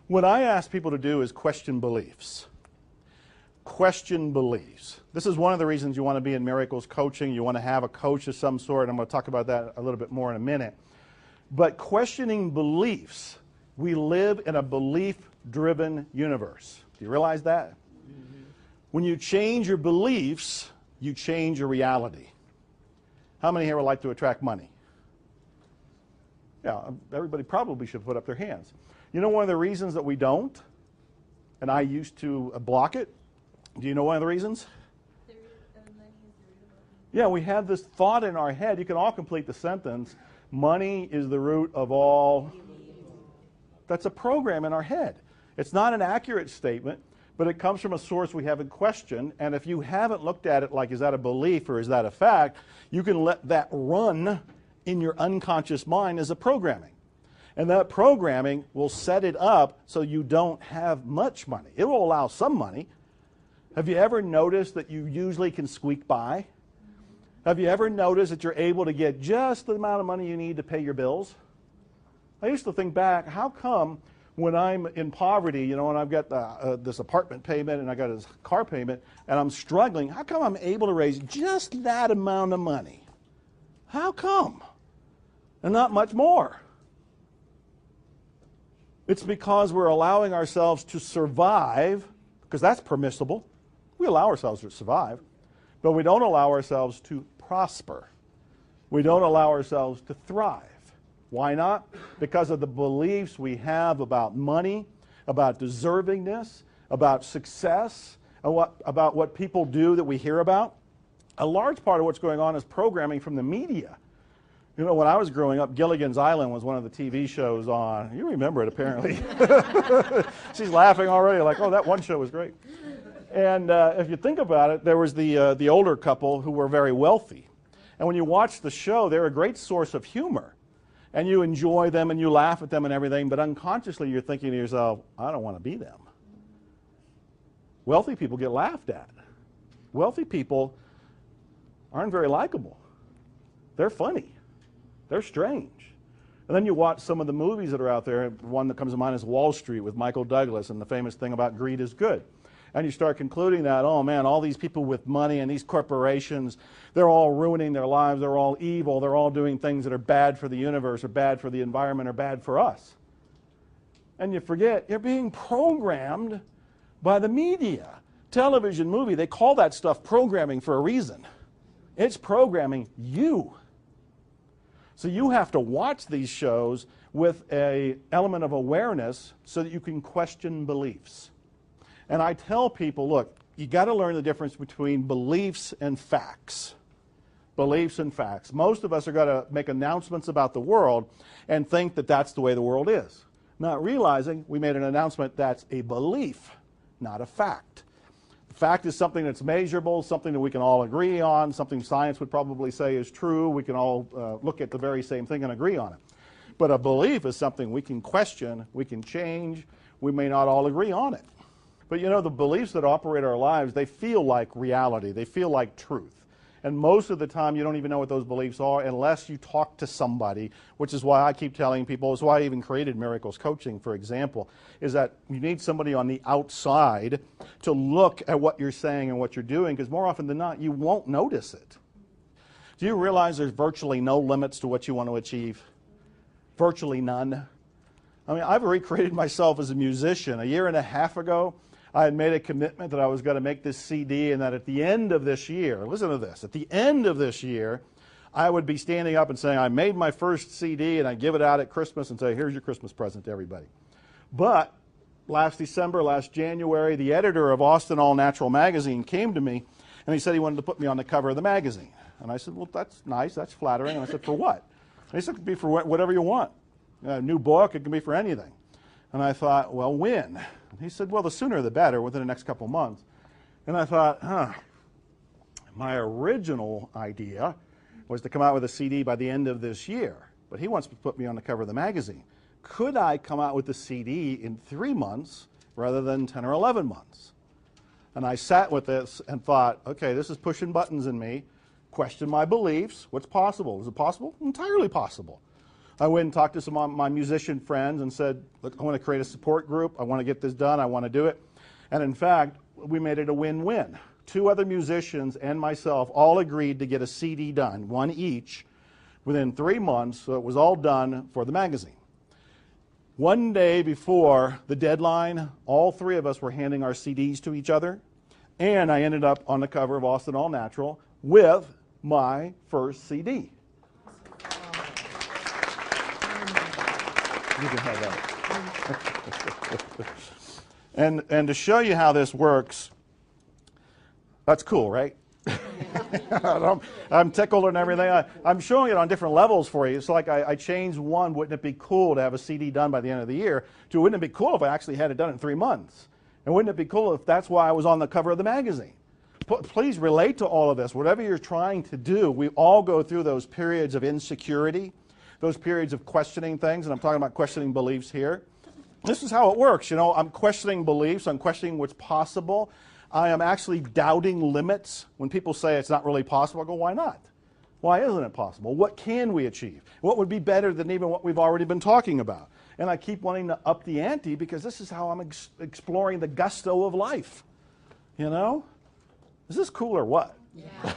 What I ask people to do is question beliefs. Question beliefs. This is one of the reasons you want to be in miracles coaching. You want to have a coach of some sort. I'm going to talk about that a little bit more in a minute. But questioning beliefs. We live in a belief-driven universe. Do you realize that? Mm-hmm. When you change your beliefs, you change your reality. How many here would like to attract money? Yeah, everybody probably should put up their hands. You know one of the reasons that we don't? And I used to block it. Do you know one of the reasons? Yeah, we have this thought in our head. You can all complete the sentence. Money is the root of all. That's a program in our head. It's not an accurate statement, but it comes from a source we haven't questioned. And if you haven't looked at it like, is that a belief or is that a fact, you can let that run in your unconscious mind as a programming. And that programming will set it up so you don't have much money. It will allow some money. Have you ever noticed that you usually can squeak by? Have you ever noticed that you're able to get just the amount of money you need to pay your bills? I used to think back, how come when I'm in poverty, you know, and I've got this apartment payment and I got this car payment and I'm struggling, how come I'm able to raise just that amount of money? How come? And not much more. It's because we're allowing ourselves to survive, because that's permissible. We allow ourselves to survive, but we don't allow ourselves to prosper. We don't allow ourselves to thrive. Why not? Because of the beliefs we have about money, about deservingness, about success, and about what people do that we hear about. A large part of what's going on is programming from the media. You know, when I was growing up, Gilligan's Island was one of the TV shows on. You remember it, apparently. She's laughing already, like, oh, that one show was great. And if you think about it, there was the older couple who were very wealthy. And when you watch the show, they're a great source of humor. And you enjoy them and you laugh at them and everything, but unconsciously you're thinking to yourself, I don't want to be them. Wealthy people get laughed at. Wealthy people aren't very likable. They're funny. They're strange. And then you watch some of the movies that are out there. One that comes to mind is Wall Street with Michael Douglas and the famous thing about greed is good. And you start concluding that, oh man, all these people with money and these corporations, they're all ruining their lives, they're all evil, they're all doing things that are bad for the universe or bad for the environment or bad for us. And you forget, you're being programmed by the media. Television, movie, they call that stuff programming for a reason. It's programming you. So you have to watch these shows with an element of awareness so that you can question beliefs. And I tell people, look, you got to learn the difference between beliefs and facts. Beliefs and facts. Most of us are going to make announcements about the world and think that that's the way the world is. Not realizing we made an announcement that's a belief, not a fact. The fact is something that's measurable, something that we can all agree on, something science would probably say is true. We can all look at the very same thing and agree on it. But a belief is something we can question, we can change, we may not all agree on it. But you know, the beliefs that operate our lives, they feel like reality. They feel like truth. And most of the time, you don't even know what those beliefs are unless you talk to somebody, which is why I keep telling people, it's why I even created Miracles Coaching, for example, is that you need somebody on the outside to look at what you're saying and what you're doing, because more often than not, you won't notice it. Do you realize there's virtually no limits to what you want to achieve? Virtually none. I mean, I've recreated myself as a musician. A year and a half ago, I had made a commitment that I was going to make this CD and that at the end of this year, listen to this, at the end of this year, I would be standing up and saying, I made my first CD and I give it out at Christmas and say, here's your Christmas present to everybody. But last December, last January, the editor of Austin All Natural magazine came to me and he said he wanted to put me on the cover of the magazine. And I said, well, that's nice, that's flattering. And I said, for what? And he said, it could be for whatever you want. A new book, it can be for anything. And I thought, well, when? And he said, well, the sooner the better, within the next couple months. And I thought, my original idea was to come out with a CD by the end of this year. But he wants to put me on the cover of the magazine. Could I come out with the CD in 3 months rather than 10 or 11 months? And I sat with this and thought, okay, this is pushing buttons in me. Question my beliefs. What's possible? Is it possible? Entirely possible. I went and talked to some of my musician friends and said, look, I want to create a support group. I want to get this done. I want to do it. And in fact, we made it a win-win. 2 other musicians and myself all agreed to get a CD done, 1 each, within 3 months, so it was all done for the magazine. 1 day before the deadline, all 3 of us were handing our CDs to each other, and I ended up on the cover of Austin All Natural with my first CD. You can have that. And to show you how this works, that's cool, right? I'm tickled and everything. I'm showing it on different levels for you. So like I changed one, wouldn't it be cool to have a CD done by the end of the year, to wouldn't it be cool if I actually had it done in 3 months? And wouldn't it be cool if that's why I was on the cover of the magazine? Please relate to all of this. Whatever you're trying to do, we all go through those periods of insecurity, those periods of questioning things, and I'm talking about questioning beliefs here. This is how it works. You know, I'm questioning beliefs. I'm questioning what's possible. I am actually doubting limits. When people say it's not really possible, I go, why not? Why isn't it possible? What can we achieve? What would be better than even what we've already been talking about? And I keep wanting to up the ante because this is how I'm exploring the gusto of life. You know? Is this cool or what? Yeah.